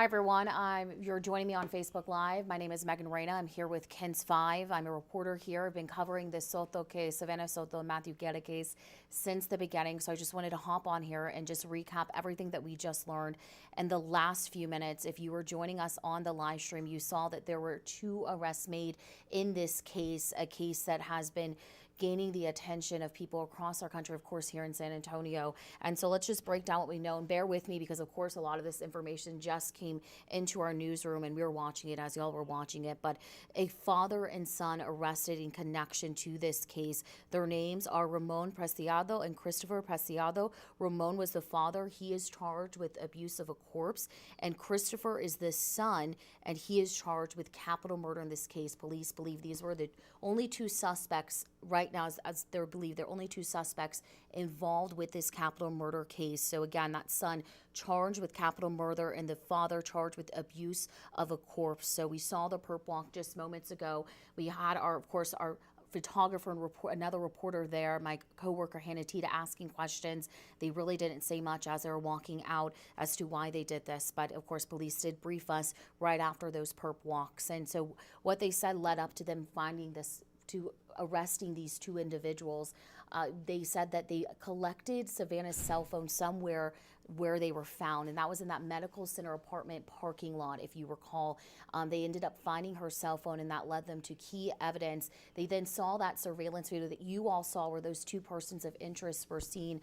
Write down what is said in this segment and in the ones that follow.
everyone. You're joining me on Facebook Live. My name is Megan Reyna. I'm here with KENS 5. I'm a reporter here. I've been covering this Soto case, Savannah Soto and Matthew Guerra case since the beginning. So I just wanted to hop on here and just recap everything that we just learned in the last few minutes. If you were joining us on the live stream, you saw that there were 2 arrests made in this case, a case that has been gaining the attention of people across our country, of course, here in San Antonio. And so let's just break down what we know, and bear with me because, of course, a lot of this information just came into our newsroom and we were watching it as y'all were watching it. But a father and son arrested in connection to this case. Their names are Ramon Preciado and Christopher Preciado. Ramon was the father. He is charged with abuse of a corpse, and Christopher is the son, and he is charged with capital murder in this case. Police believe these were the only 2 suspects right now, as they're believed, there are only 2 suspects involved with this capital murder case. So again, that son charged with capital murder and the father charged with abuse of a corpse. So we saw the perp walk just moments ago. We had of course, our photographer and another reporter there, my coworker Hannah Tita, asking questions. They really didn't say much as they were walking out as to why they did this, but of course police did brief us right after those perp walks. And so what they said led up to them finding this, to arresting these 2 individuals. They said that they collected Savannah's cell phone somewhere where they were found, and that was in that medical center apartment parking lot, if you recall. They ended up finding her cell phone, and that led them to key evidence. They then saw that surveillance video that you all saw where those 2 persons of interest were seen.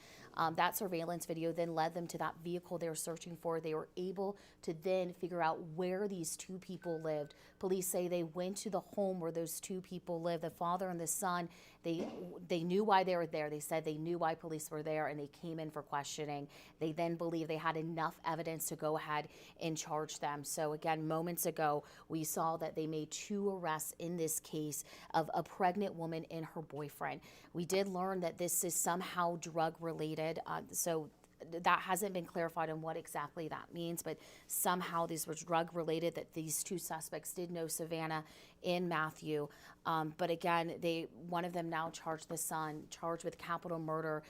That surveillance video then led them to that vehicle they were searching for. They were able to then figure out where these 2 people lived. Police say they went to the home where those 2 people lived, the father and the son. They knew why they were there. They said they knew why police were there, and they came in for questioning. They then believed they had enough evidence to go ahead and charge them. So again, moments ago, we saw that they made 2 arrests in this case of a pregnant woman and her boyfriend. We did learn that this is somehow drug related. So that hasn't been clarified on what exactly that means, but somehow these were drug related, that these 2 suspects did know Savannah and Matthew. But again, one of them now charged the son, charged with capital murder,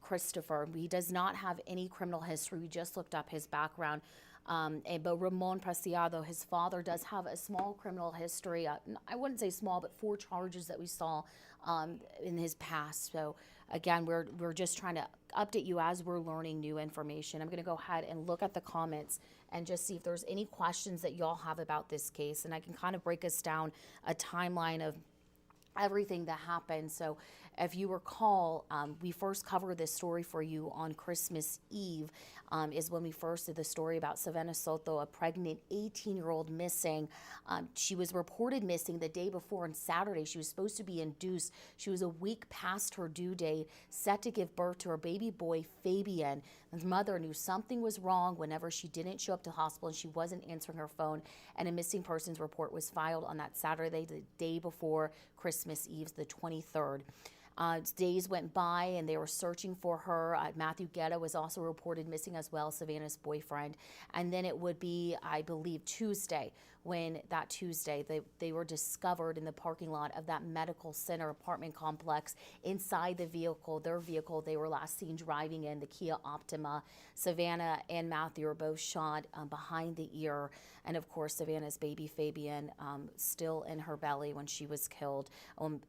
Christopher. He does not have any criminal history. We just looked up his background. But Ramon Preciado, his father, does have a small criminal history. I wouldn't say small, but 4 charges that we saw in his past. So again, we're just trying to update you as we're learning new information. I'm going to go ahead and look at the comments and just see if there's any questions that y'all have about this case. And I can kind of break us down a timeline of everything that happened. So if you recall, we first covered this story for you on Christmas Eve, is when we first did the story about Savannah Soto, a pregnant 18-year-old missing. She was reported missing the day before on Saturday. She was supposed to be induced. She was a week past her due date, set to give birth to her baby boy, Fabian. His mother knew something was wrong whenever she didn't show up to hospital and she wasn't answering her phone, and a missing persons report was filed on that Saturday, the day before Christmas Eve, the 23rd. Days went by and they were searching for her. Matthew Guerra was also reported missing as well, Savannah's boyfriend. And then it would be, I believe, Tuesday, when that Tuesday they were discovered in the parking lot of that medical center apartment complex inside the vehicle, their vehicle they were last seen driving in, the Kia Optima. Savannah and Matthew were both shot behind the ear. And of course, Savannah's baby Fabian still in her belly when she was killed.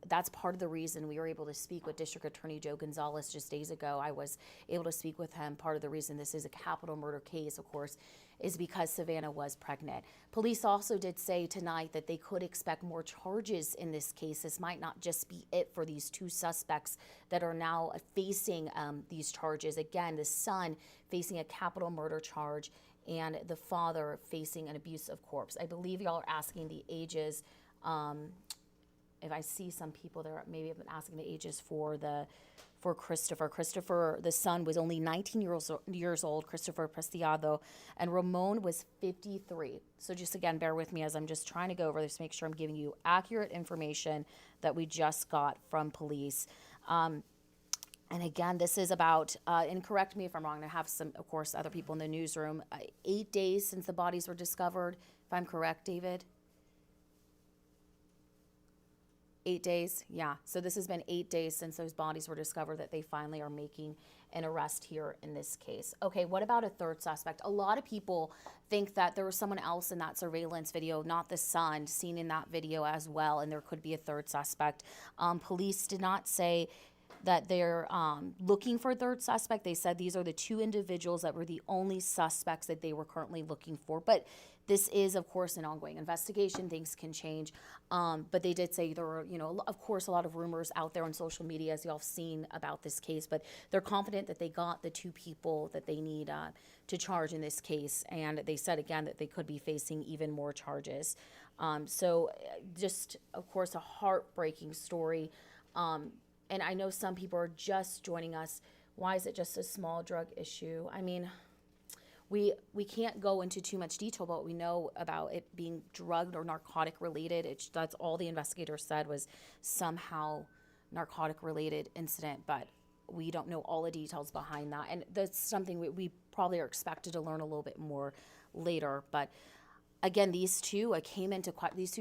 That's part of the reason we were able to speak with District Attorney Joe Gonzalez just days ago. I was able to speak with him. Part of the reason this is a capital murder case, of course, is because Savannah was pregnant. Police also did say tonight that they could expect more charges in this case. This might not just be it for these 2 suspects that are now facing these charges. Again, the son facing a capital murder charge and the father facing an abuse of corpse. I believe y'all are asking the ages. If I see some people there, maybe have been asking the ages for Christopher. Christopher, the son, was only 19 years old, Christopher Preciado, and Ramon was 53. So just again, bear with me as I'm just trying to go over this, make sure I'm giving you accurate information that we just got from police. And again, this is about, and correct me if I'm wrong, I have some, of course, other people in the newsroom, 8 days since the bodies were discovered, if I'm correct, David? 8 days, yeah. So this has been 8 days since those bodies were discovered that they finally are making an arrest here in this case. Okay, what about a third suspect? A lot of people think that there was someone else in that surveillance video, not the son, seen in that video as well, and there could be a third suspect. Police did not say that they're looking for a third suspect. They said these are the two individuals that were the only suspects that they were currently looking for. But this is, of course, an ongoing investigation. Things can change. But they did say there were, of course, a lot of rumors out there on social media, as y'all have seen about this case. But they're confident that they got the two people that they need to charge in this case. And they said, again, that they could be facing even more charges. So just, of course, a heartbreaking story. And I know some people are just joining us. Why is it just a small drug issue? I mean, we can't go into too much detail about what we know about it being drug or narcotic related. That's all the investigators said was somehow narcotic related incident, but we don't know all the details behind that. And that's something we probably are expected to learn a little bit more later. But again, these two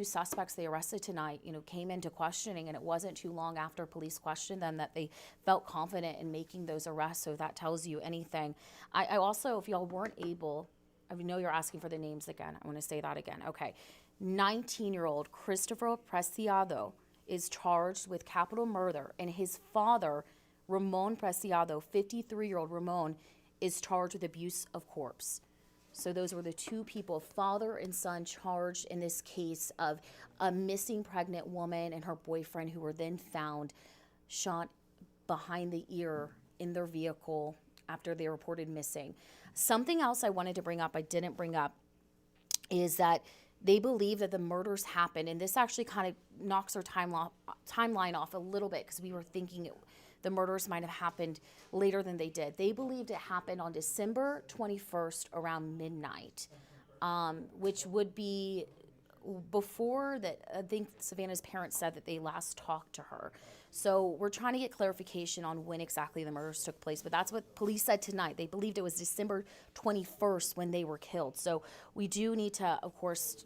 suspects they arrested tonight, came into questioning, and it wasn't too long after police questioned them that they felt confident in making those arrests. So if that tells you anything. I also, if y'all weren't able, I know you're asking for the names again. I want to say that again. Okay. 19-year-old Christopher Preciado is charged with capital murder, and his father, Ramon Preciado, 53-year-old Ramon, is charged with abuse of corpse. So those were the two people, father and son, charged in this case of a missing pregnant woman and her boyfriend, who were then found shot behind the ear in their vehicle after they reported missing. Something else I wanted to bring up, I didn't bring up, is that they believe that the murders happened, and this actually kind of knocks our timeline off a little bit, because we were thinking the murders might have happened later than they did. They believed it happened on December 21st around midnight, which would be before that. I think Savannah's parents said that they last talked to her. So we're trying to get clarification on when exactly the murders took place, but that's what police said tonight. They believed it was December 21st when they were killed. So we do need to, of course,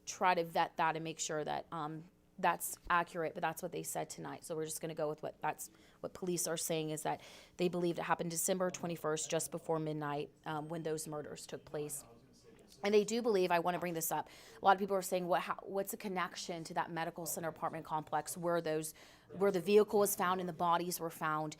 try to vet that and make sure that that's accurate, but that's what they said tonight. So we're just going to go with what police are saying, is that they believed it happened December 21st, just before midnight, when those murders took place. And they do believe, I want to bring this up, a lot of people are saying, what's the connection to that medical center apartment complex where the vehicle was found and the bodies were found?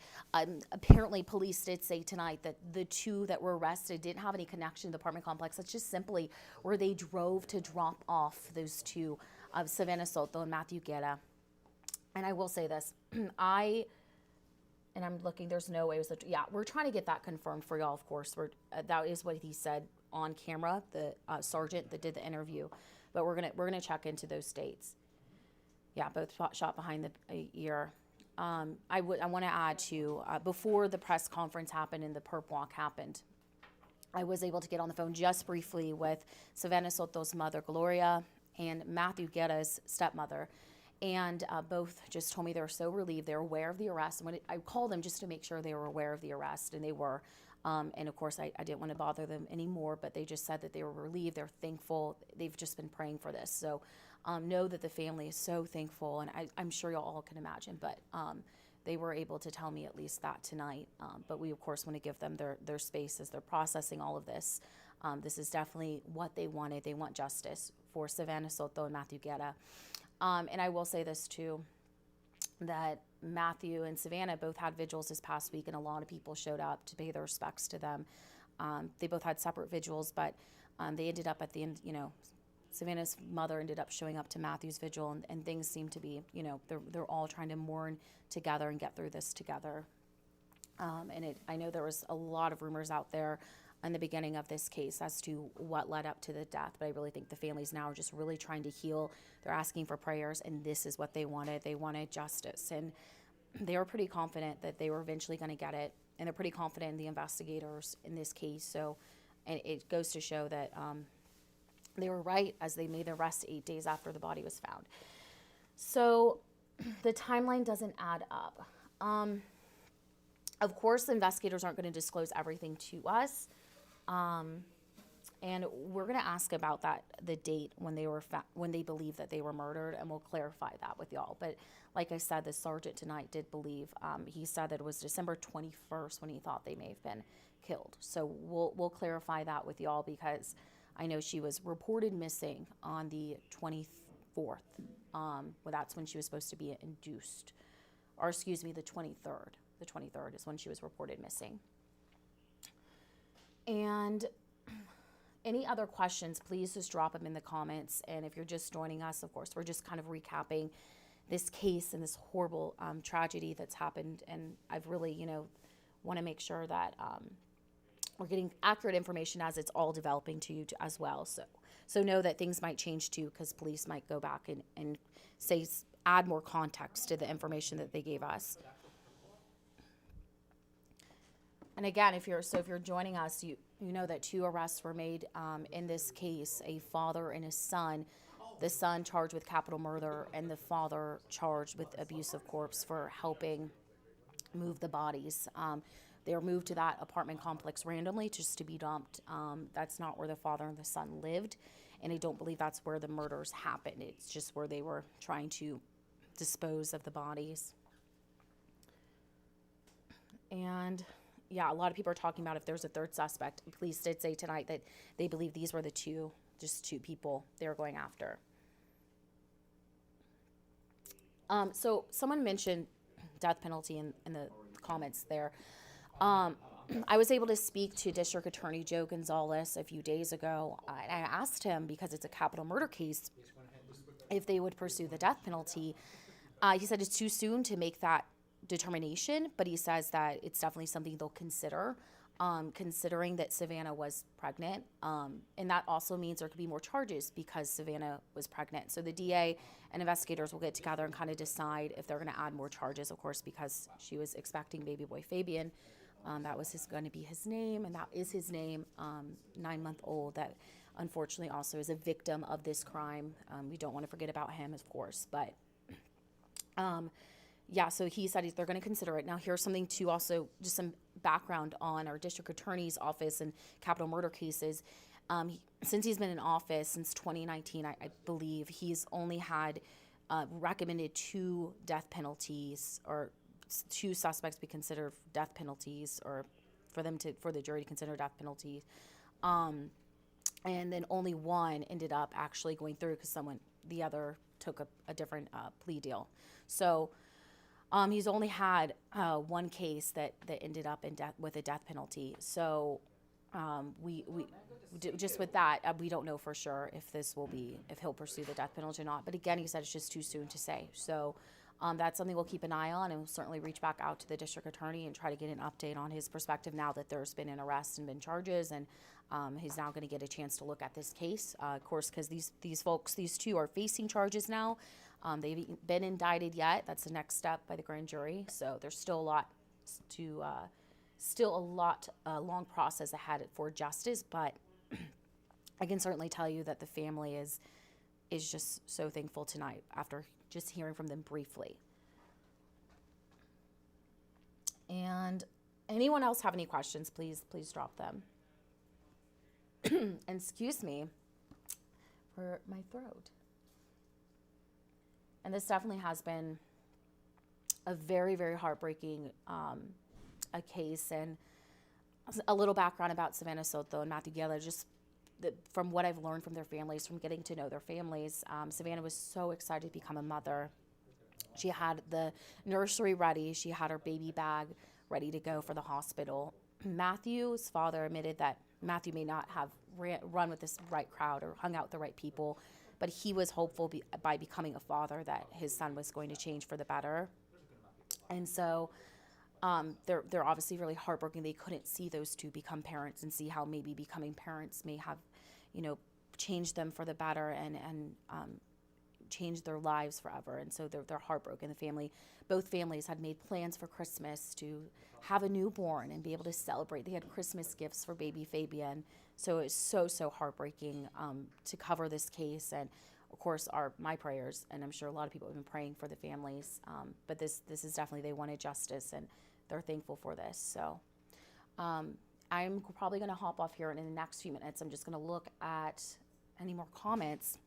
Apparently, police did say tonight that the two that were arrested didn't have any connection to the apartment complex. That's just simply where they drove to drop off those two, Savannah Soto and Matthew Guerra. And I will say this, I'm looking, there's no way it was, we're trying to get that confirmed for y'all, of course. That is what he said on camera, the sergeant that did the interview, but we're gonna check into those dates. Yeah, both shot behind the ear. I want to add to, before the press conference happened and the perp walk happened, I was able to get on the phone just briefly with Savannah Soto's mother, Gloria, and Matthew Guerra's stepmother. And both just told me they were so relieved. They were aware of the arrest. And I called them just to make sure they were aware of the arrest, and they were. And of course, I didn't want to bother them anymore, but they just said that they were relieved. They're thankful. They've just been praying for this. So know that the family is so thankful, and I'm sure y'all all can imagine. But they were able to tell me at least that tonight. But we, of course, want to give them their space as they're processing all of this. This is definitely what they wanted. They want justice for Savannah Soto and Matthew Guerra. And I will say this too, that Matthew and Savannah both had vigils this past week, and a lot of people showed up to pay their respects to them. They both had separate vigils, but they ended up at the end, Savannah's mother ended up showing up to Matthew's vigil, and things seem to be, they're all trying to mourn together and get through this together. I know there was a lot of rumors out there in the beginning of this case as to what led up to the death, but I really think the families now are just really trying to heal. They're asking for prayers, and this is what they wanted. They wanted justice, and they were pretty confident that they were eventually going to get it, and they're pretty confident in the investigators in this case. So, and it goes to show that they were right, as they made the arrest 8 days after the body was found. So the timeline doesn't add up. Of course, the investigators aren't going to disclose everything to us. And we're going to ask about that, the date when they were when they believe that they were murdered, and we'll clarify that with y'all. But like I said, the sergeant tonight did believe, he said that it was December 21st when he thought they may have been killed. So we'll clarify that with y'all, because I know she was reported missing on the 24th. Well, that's when she was supposed to be induced, or excuse me, the 23rd. The 23rd is when she was reported missing. And any other questions, please just drop them in the comments. And if you're just joining us, of course, we're just kind of recapping this case and this horrible tragedy that's happened. And I've really, want to make sure that we're getting accurate information as it's all developing to you as well. So know that things might change too, because police might go back and add more context to the information that they gave us. And again, if you're joining us, you know that 2 arrests were made in this case, a father and his son. The son charged with capital murder, and the father charged with abuse of corpse for helping move the bodies. They were moved to that apartment complex randomly just to be dumped. That's not where the father and the son lived, and I don't believe that's where the murders happened. It's just where they were trying to dispose of the bodies. And yeah, a lot of people are talking about if there's a third suspect. Police did say tonight that they believe these were just two people they were going after. So someone mentioned death penalty in the comments there. I was able to speak to District Attorney Joe Gonzalez a few days ago. I asked him, because it's a capital murder case, if they would pursue the death penalty. He said it's too soon to make that determination, but he says that it's definitely something they'll consider, considering that Savannah was pregnant. And that also means there could be more charges because Savannah was pregnant. So the DA and investigators will get together and kind of decide if they're going to add more charges, of course, because she was expecting baby boy Fabian. That was going to be his name, and that is his name, 9-month-old, that unfortunately also is a victim of this crime. We don't want to forget about him, of course, but yeah, so he said they're going to consider it. Now, here's something to also, just some background on our district attorney's office and capital murder cases. Since he's been in office since 2019, I believe, he's only had recommended 2 death penalties, or 2 suspects be considered death penalties, or for the jury to consider death penalties. And then only 1 ended up actually going through because the other took a different plea deal. So he's only had 1 case that ended up with a death penalty. So we just with that, we don't know for sure if he'll pursue the death penalty or not. But again, he said it's just too soon to say. So that's something we'll keep an eye on, and we'll certainly reach back out to the district attorney and try to get an update on his perspective now that there's been an arrest and been charges, and he's now going to get a chance to look at this case, of course, because these 2 are facing charges now. They've been indicted yet. That's the next step by the grand jury. So there's still a long process ahead for justice, but I can certainly tell you that the family is just so thankful tonight after just hearing from them briefly. And anyone else have any questions, please drop them. And excuse me for my throat. And this definitely has been a very, very heartbreaking a case. And a little background about Savannah Soto and Matthew Guerra, just from what I've learned from their families, from getting to know their families. Savannah was so excited to become a mother. She had the nursery ready. She had her baby bag ready to go for the hospital. Matthew's father admitted that Matthew may not have run with this right crowd or hung out with the right people, but he was hopeful by becoming a father that his son was going to change for the better. And so they're obviously really heartbroken. They couldn't see those 2 become parents and see how maybe becoming parents may have, changed them for the better and changed their lives forever. And so they're heartbroken. Both families had made plans for Christmas to have a newborn and be able to celebrate. They had Christmas gifts for baby Fabian. So it's so heartbreaking to cover this case. And of course, my prayers, and I'm sure a lot of people have been praying for the families. But this is definitely, they wanted justice, and they're thankful for this. So I'm probably going to hop off here, and in the next few minutes, I'm just going to look at any more comments.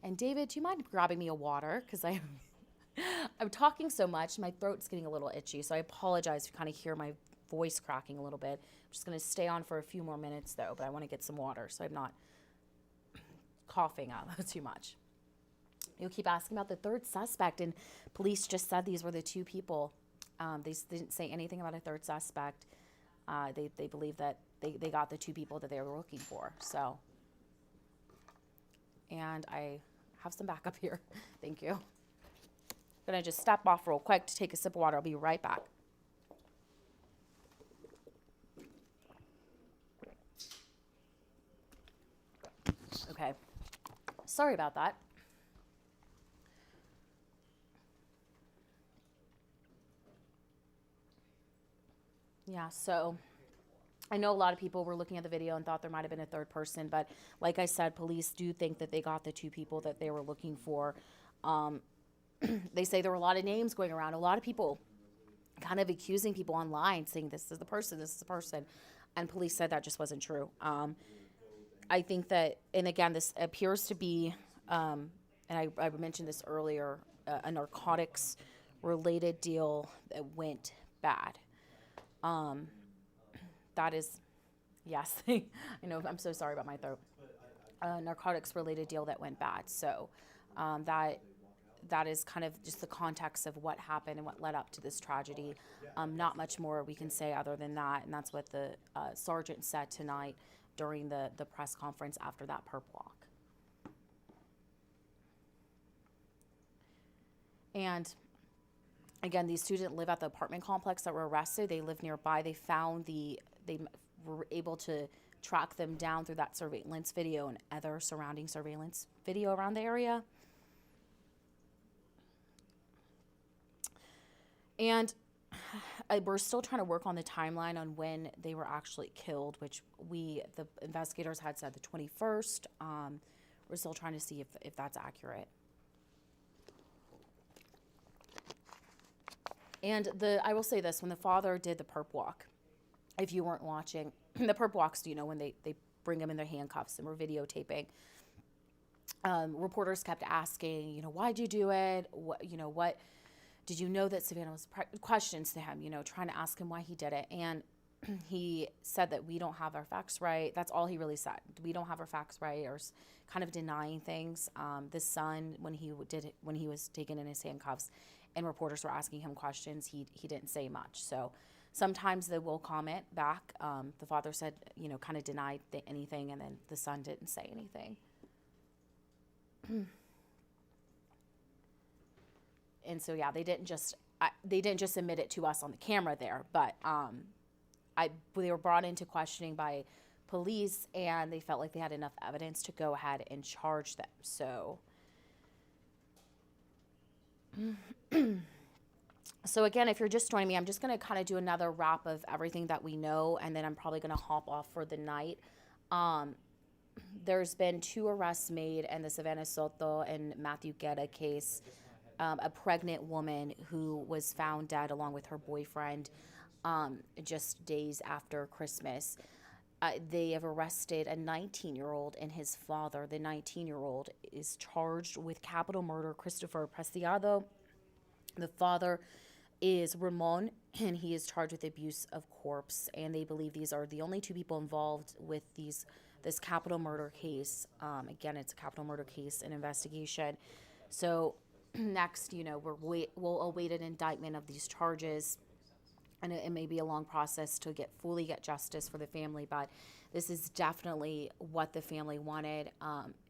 And David, do you mind grabbing me a water? Because I'm talking so much, my throat's getting a little itchy, so I apologize if you kind of hear my voice cracking a little bit. I'm just going to stay on for a few more minutes, though, but I want to get some water so I'm not coughing out too much. You'll keep asking about the third suspect, and police just said these were the two people. They didn't say anything about a third suspect. They believe that they got the two people that they were looking for. So, and I have some backup here. Thank you. I'm going to just step off real quick to take a sip of water. I'll be right back. Okay. Sorry about that. Yeah, so I know a lot of people were looking at the video and thought there might have been a third person, but like I said, police do think that they got the two people that they were looking for. They say there were a lot of names going around, a lot of people kind of accusing people online, saying this is the person, this is the person, and police said that just wasn't true. I think that, and again, this appears to be, and I mentioned this earlier, a narcotics-related deal that went bad. That is, yes, I know, I'm so sorry about my throat. Narcotics-related deal that went bad. So that is kind of just the context of what happened and what led up to this tragedy. Not much more we can say other than that, and that's what the sergeant said tonight during the press conference after that perp walk. And again, these two didn't live at the apartment complex that were arrested. They lived nearby. They were able to track them down through that surveillance video and other surrounding surveillance video around the area. And we're still trying to work on the timeline on when they were actually killed, which the investigators had said the 21st. We're still trying to see if that's accurate. And I will say this, when the father did the perp walk, if you weren't watching, the perp walks, when they bring him in their handcuffs and we're videotaping, reporters kept asking, why'd you do it? What did you know that Savannah was questions to him, trying to ask him why he did it. And he said that we don't have our facts right. That's all he really said. We don't have our facts right, or kind of denying things. The son, when he was taken in his handcuffs and reporters were asking him questions, he didn't say much. So sometimes they will comment back. The father said, kind of denied anything, and then the son didn't say anything. And so, yeah, they didn't just admit it to us on the camera there, but they were brought into questioning by police, and they felt like they had enough evidence to go ahead and charge them. So, so again, if you're just joining me, I'm just going to kind of do another wrap of everything that we know, and then I'm probably going to hop off for the night. There's been 2 arrests made in the Savannah Soto and Matthew Guerra case. A pregnant woman who was found dead along with her boyfriend just days after Christmas. They have arrested a 19-year-old and his father. The 19-year-old is charged with capital murder, Christopher Preciado. The father is Ramon, and he is charged with abuse of corpse. And they believe these are the only 2 people involved with this capital murder case. Again, it's a capital murder case, an investigation. So next, we'll await an indictment of these charges, and it may be a long process to fully get justice for the family, but this is definitely what the family wanted.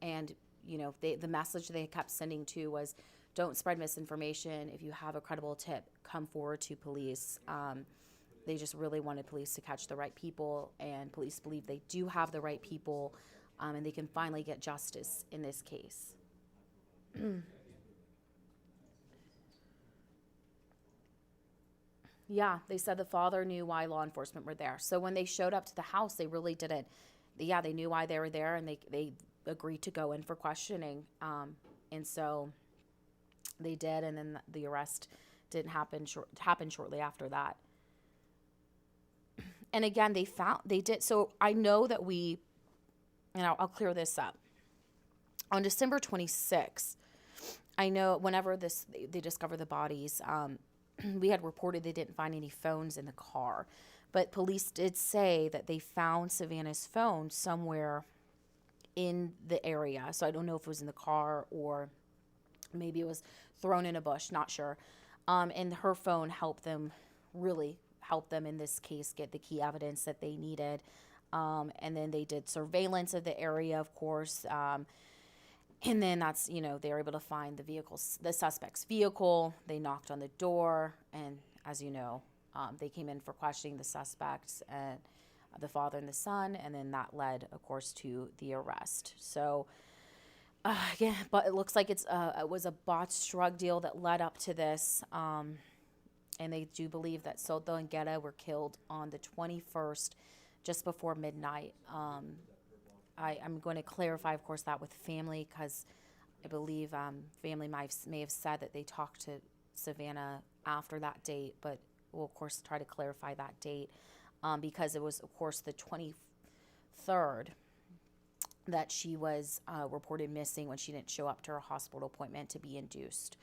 And the message they kept sending to was, don't spread misinformation. If you have a credible tip, come forward to police. They just really wanted police to catch the right people, and police believe they do have the right people, and they can finally get justice in this case. Yeah, they said the father knew why law enforcement were there. So when they showed up to the house, they really didn't. Yeah, they knew why they were there, and they agreed to go in for questioning. And so they did, and then the arrest didn't happen. Happened shortly after that. And again, they did. So I know that and I'll clear this up. On December 26th, I know whenever they discovered the bodies, we had reported they didn't find any phones in the car. But police did say that they found Savannah's phone somewhere in the area. So I don't know if it was in the car or maybe it was thrown in a bush, not sure. And her phone really helped them in this case get the key evidence that they needed. And then they did surveillance of the area, of course. And then that's, they were able to find the suspect's vehicle. They knocked on the door. And as you know, they came in for questioning the suspects and the father and the son. And then that led, of course, to the arrest. So, yeah, but it looks like it was a botched drug deal that led up to this. And they do believe that Soto and Guerra were killed on the 21st, just before midnight. I'm going to clarify, of course, that with family, because I believe family may have said that they talked to Savannah after that date, but we'll, of course, try to clarify that date because it was, of course, the 23rd that she was reported missing when she didn't show up to her hospital appointment to be induced.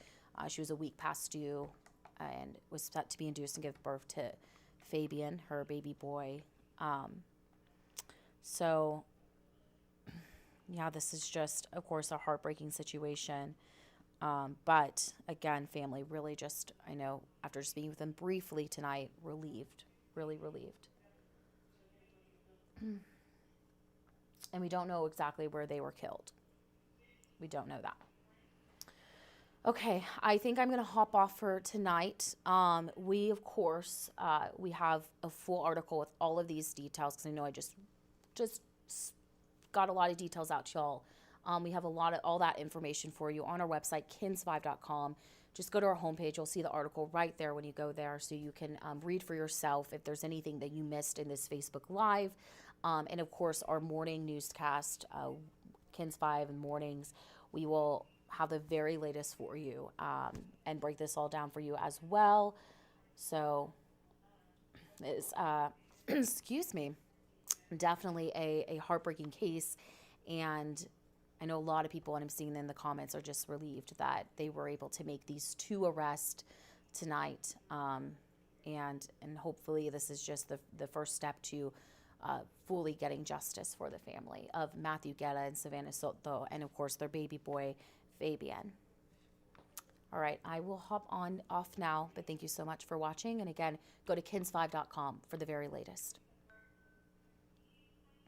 She was a week past due and was set to be induced and give birth to Fabian, her baby boy. So, yeah, this is just, of course, a heartbreaking situation. But, again, family really just, I know, after speaking with them briefly tonight, relieved, really relieved. And we don't know exactly where they were killed. We don't know that. Okay, I think I'm going to hop off for tonight. We, of course, we have a full article with all of these details because I know I just got a lot of details out to y'all. We have all that information for you on our website, kins5.com. Just go to our homepage. You'll see the article right there when you go there so you can read for yourself if there's anything that you missed in this Facebook Live. And, of course, our morning newscast, Kins 5 and mornings, we will have the very latest for you and break this all down for you as well. So it's, excuse me, definitely a heartbreaking case. And I know a lot of people, and I'm seeing in the comments, are just relieved that they were able to make these 2 arrests tonight. And hopefully this is just the first step to fully getting justice for the family of Matthew Guerra and Savannah Soto, and of course their baby boy, Fabian. All right, I will hop off now, but thank you so much for watching. And again, go to kins5.com for the very latest.